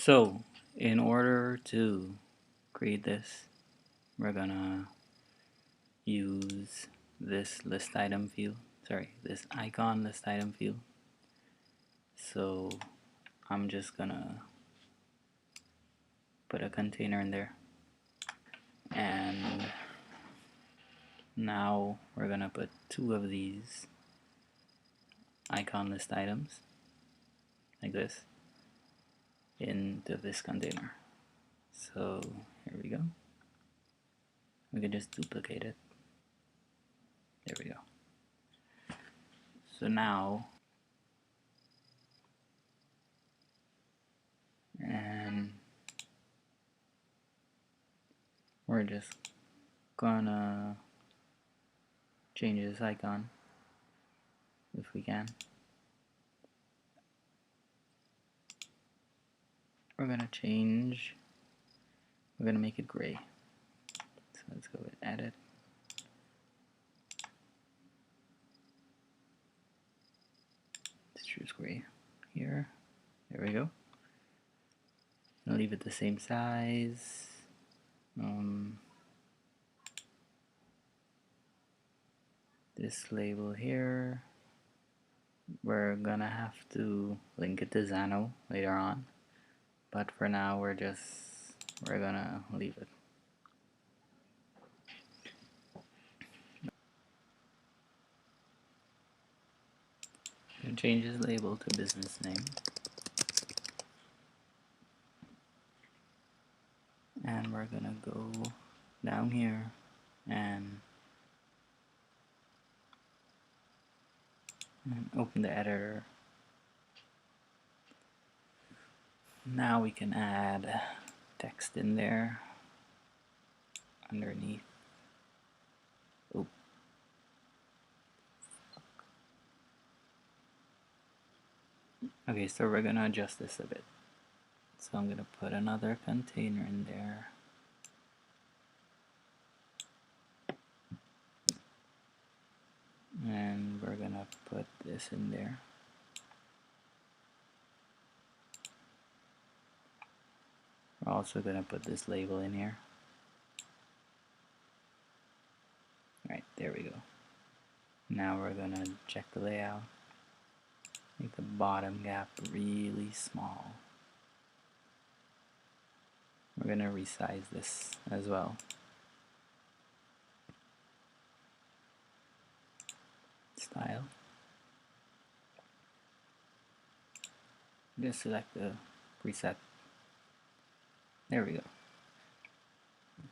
So, in order to create this, we're gonna use this list item field, this icon list item field. So, I'm just gonna put a container in there, and now we're gonna put two of these icon list items, like this, into this container. So, here we go. We can just duplicate it. There we go. So now, and we're just gonna change this icon if we can. We're gonna make it gray. So let's go with edit. Let's choose gray here. There we go. I'll leave it the same size. This label here, we're gonna have to link it to Xano later on, but for now we're gonna leave it. And change this label to business name, and we're gonna go down here and open the editor. Now we can add text in there underneath. Oh. Okay, so we're gonna adjust this a bit. So I'm gonna put another container in there. And we're gonna put this in there. We're also gonna put this label in here. Alright, there we go. Now we're gonna check the layout. Make the bottom gap really small. We're gonna resize this as well. Style. Just select the preset. There we go.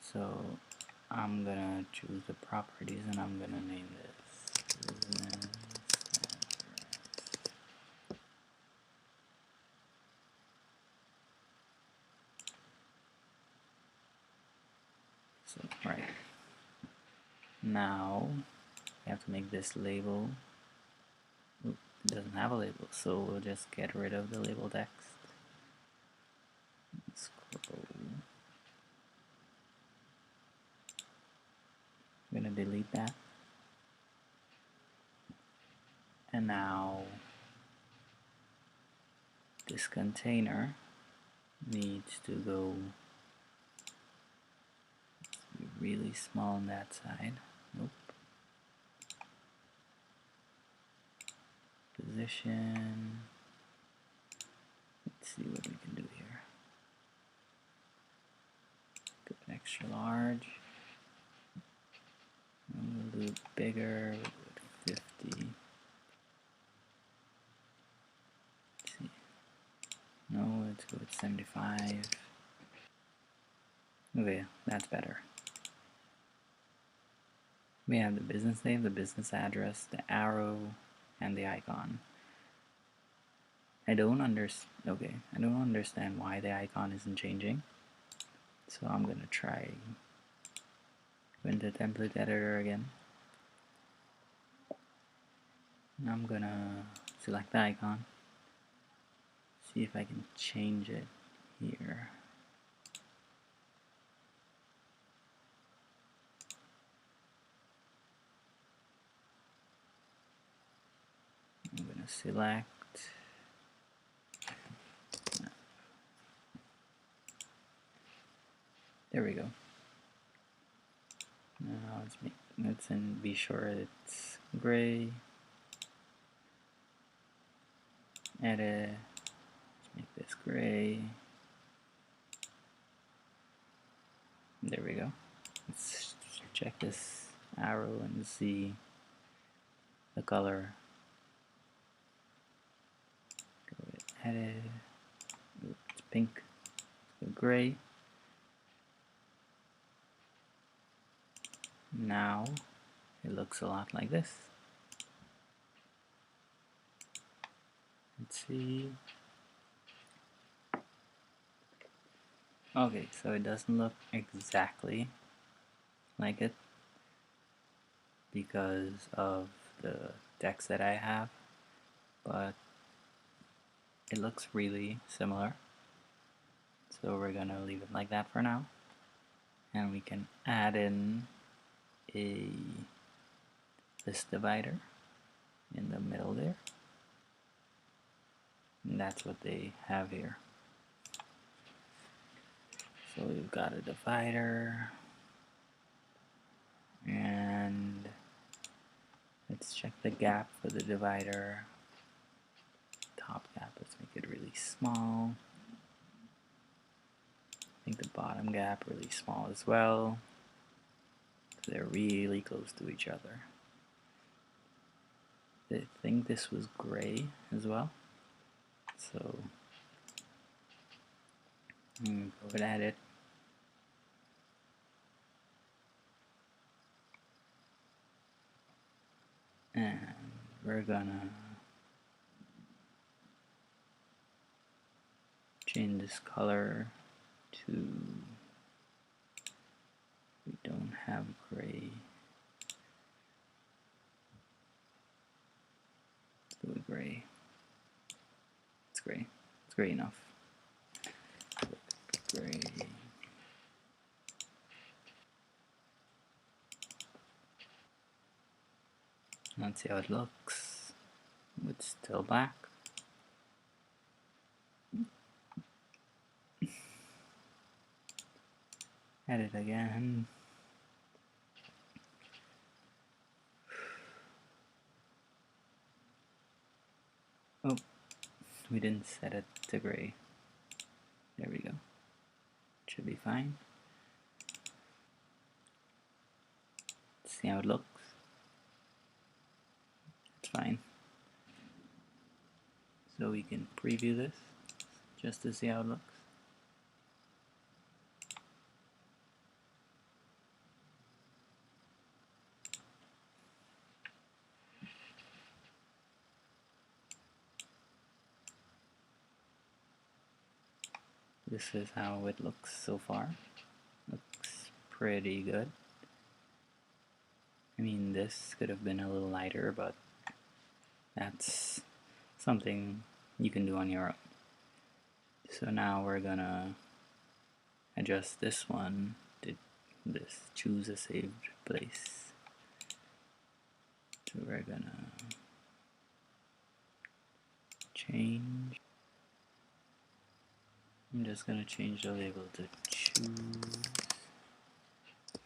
So I'm gonna choose the properties and I'm gonna name this business address. So right now we have to make this label. Oop, it doesn't have a label, so we'll just get rid of the label text. Scroll. I'm gonna delete that. And now this container needs to go really small on that side. Nope. Position. Let's see what we can do here. Go extra large. And we'll do it bigger. We'll do it 50. Let's see. No, let's go with 75. Okay, that's better. We have the business name, the business address, the arrow, and the icon. I don't understand why the icon isn't changing. So I'm gonna try go into template editor again. And I'm gonna select the icon. See if I can change it here. I'm gonna select. There we go. Now be sure it's gray. Edit. Let's make this gray. There we go. Let's check this arrow and see the color. Go with edit. It's pink. Let's go gray. Now it looks a lot like this. Let's see. Okay, so it doesn't look exactly like it because of the text that I have, but it looks really similar. So we're gonna leave it like that for now, and we can add in a list divider in the middle there, and that's what they have here. So we've got a divider, and let's check the gap for the divider. Top gap, let's make it really small. I think the bottom gap really small as well. So they're really close to each other. I think this was gray as well. So I'm go and add it. And we're gonna change this color to, we don't have gray. Let's do a gray. It's gray. It's gray enough. Gray. Let's see how it looks. It's still black. Edit again. Oh, we didn't set it to gray. There we go. Should be fine. Let's see how it looks. It's fine. So we can preview this just to see how it looks. This is how it looks so far. Looks pretty good. I mean, this could have been a little lighter, but that's something you can do on your own. So now we're gonna adjust this one to this choose a saved place. So we're gonna change. I'm just gonna change the label to choose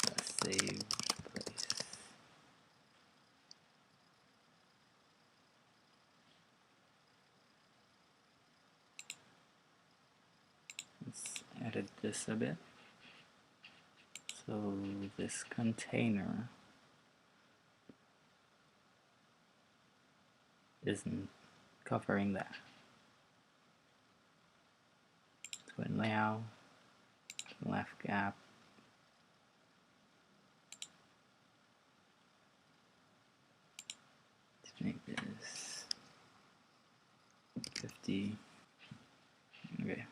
a saved place. Let's edit this a bit. So this container isn't covering that. Let's go in layout, left gap. Let's make this 50. Okay.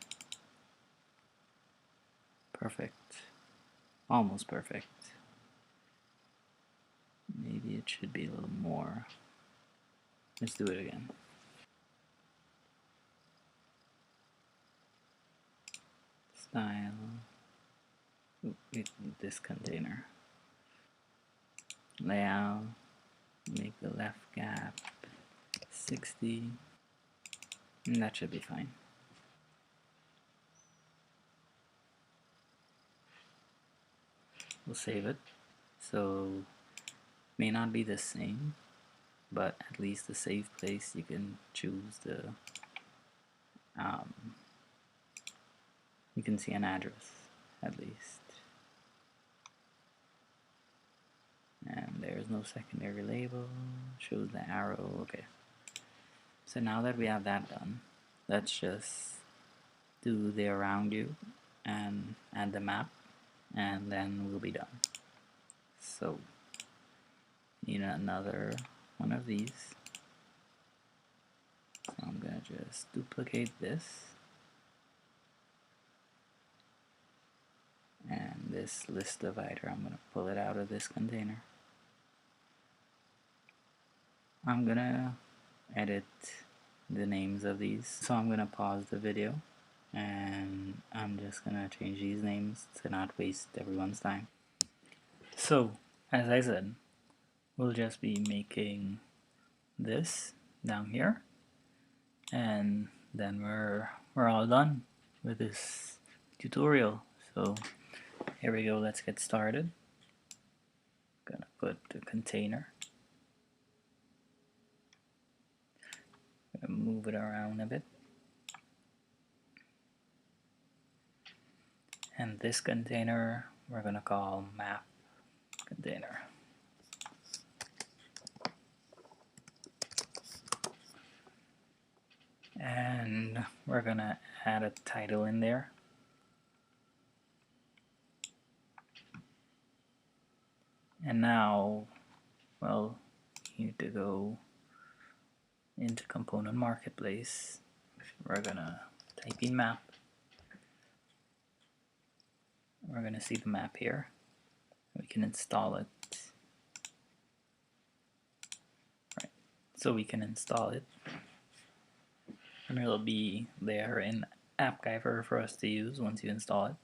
Perfect. Almost perfect. Maybe it should be a little more. Let's do it again. Style. Ooh, this container. Layout. Make the left gap 60. And that should be fine. we'll save it. So may not be the same, but at least the save place you can choose the you can see an address at least. And there's no secondary label, shows the arrow. Okay, so now that we have that done, let's just do the around you and add the map, and then we'll be done. So need another one of these. So I'm gonna just duplicate this, and this list divider, I'm gonna pull it out of this container. I'm gonna edit the names of these, so I'm gonna pause the video and I'm just gonna change these names to not waste everyone's time. So as I said, we'll just be making this down here, and then we're all done with this tutorial. So here we go, let's get started. Gonna put the container, gonna move it around a bit, and this container we're gonna call map container. And we're gonna add a title in there. And now, well, you need to go into component marketplace. We're gonna type in map. We're gonna see the map here. We can install it. Right. So we can install it, and it'll be there in Appgyver for us to use once you install it.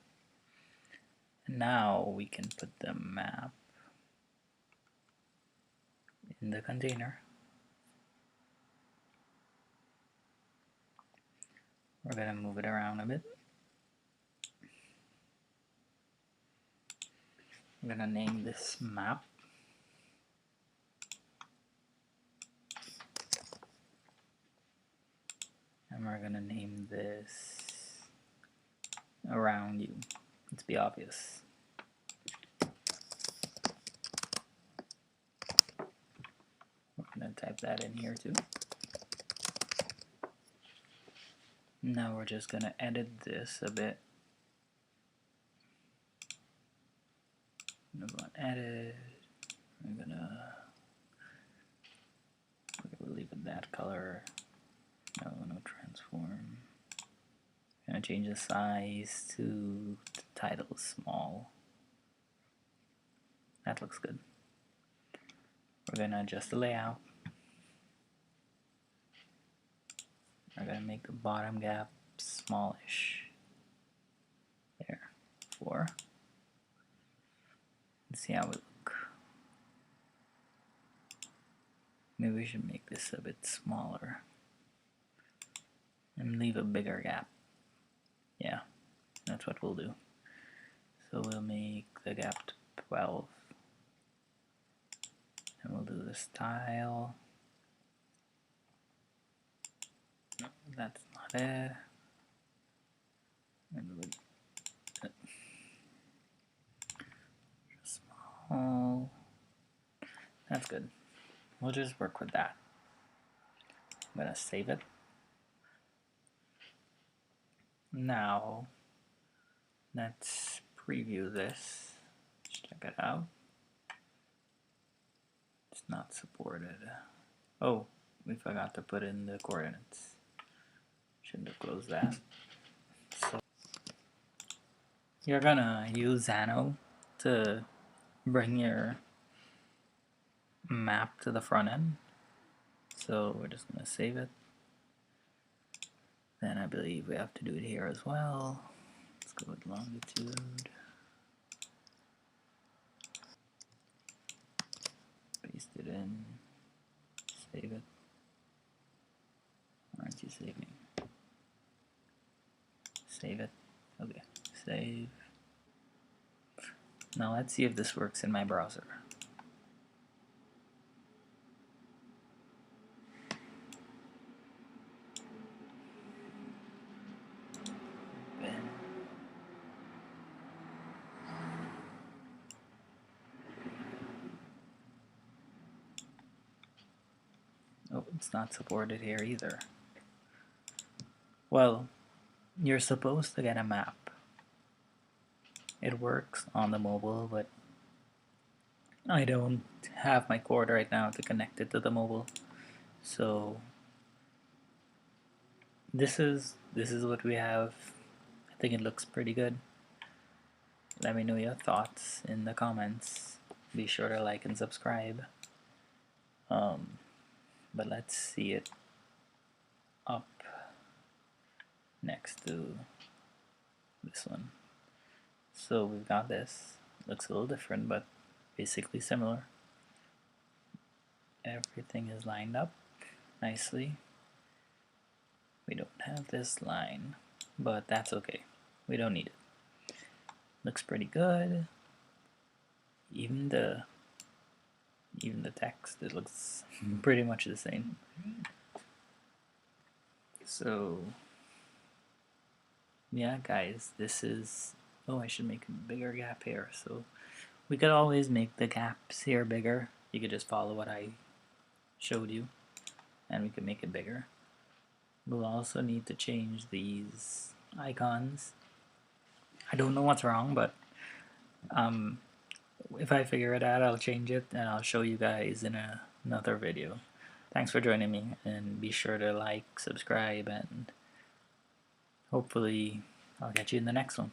And now we can put the map in the container. We're gonna move it around a bit. I'm gonna name this map. And we're gonna name this around you. Let's be obvious. We're gonna type that in here too. Now we're just gonna edit this a bit. I'm gonna edit. We'll leave it that color. No transform. Gonna change the size to the title small. That looks good. We're gonna adjust the layout. We're gonna make the bottom gap smallish. There, 4. Let's see how it look. Maybe we should make this a bit smaller and leave a bigger gap. Yeah, that's what we'll do. So we'll make the gap 12. And we'll do the style. No, that's not it. Small. That's good. We'll just work with that. I'm gonna save it. Now, let's preview this. Let's check it out. It's not supported. Oh, we forgot to put in the coordinates. Shouldn't have closed that. So you're gonna use Xano to bring your map to the front end. So we're just gonna save it. Then I believe we have to do it here as well. Let's go with longitude. Paste it in. Save it. Why aren't you saving? Save it. Okay, save. Now let's see if this works in my browser. Oh, it's not supported here either. Well, you're supposed to get a map. It works on the mobile, but I don't have my cord right now to connect it to the mobile. So this is what we have. I think it looks pretty good. Let me know your thoughts in the comments. Be sure to like and subscribe. But let's see it up next to this one. So we've got this. Looks a little different, but basically similar. Everything is lined up nicely. We don't have this line, but that's okay. We don't need it. Looks pretty good. Even the text, it looks pretty much the same. So yeah, guys, this is, oh, I should make a bigger gap here. So we could always make the gaps here bigger. You could just follow what I showed you, and we can make it bigger. We'll also need to change these icons. I don't know what's wrong, but if I figure it out, I'll change it and I'll show you guys in another video. Thanks for joining me, and be sure to like, subscribe, and hopefully I'll catch you in the next one.